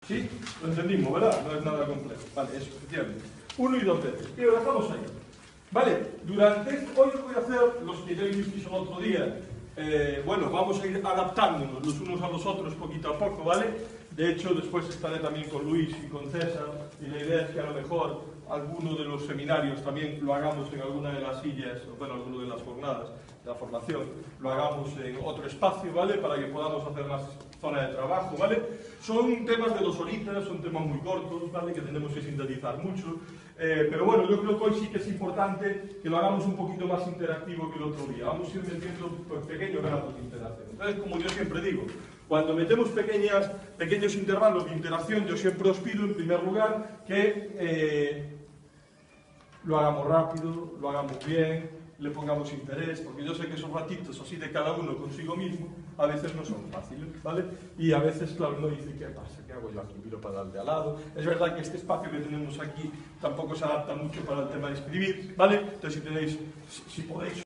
¿Sí? Lo entendimos, ¿verdad? No es nada complejo. Vale, eso, efectivamente. 1 y 2 veces. Y lo dejamos ahí. Vale, hoy os voy a hacer los que ya visteis el otro día. Bueno, vamos a ir adaptándonos los unos a los otros poquito a poco, ¿vale? De hecho, después estaré también con Luis y con César, y la idea es que a lo mejor alguno de los seminarios también lo hagamos en alguna de las sillas, o bueno, alguna de las jornadas de la formación, lo hagamos en otro espacio, ¿vale? Para que podamos hacer más zona de trabajo, ¿vale? Son temas de 2 horitas, son temas muy cortos, ¿vale? Que tenemos que sintetizar mucho, pero bueno, yo creo que hoy sí que es importante que lo hagamos un poquito más interactivo que el otro día. Vamos a ir metiendo pequeños grados de interacción. Entonces, como yo siempre digo, cuando metemos pequeños intervalos de interacción, yo siempre os pido, en primer lugar, que lo hagamos rápido, lo hagamos bien, le pongamos interés, porque yo sé que esos ratitos así de cada uno consigo mismo a veces no son fáciles, ¿vale? Y a veces, claro, uno dice, ¿qué pasa? ¿Qué hago yo aquí? Miro para el de al lado. Es verdad que este espacio que tenemos aquí tampoco se adapta mucho para el tema de escribir, ¿vale? Entonces, si podéis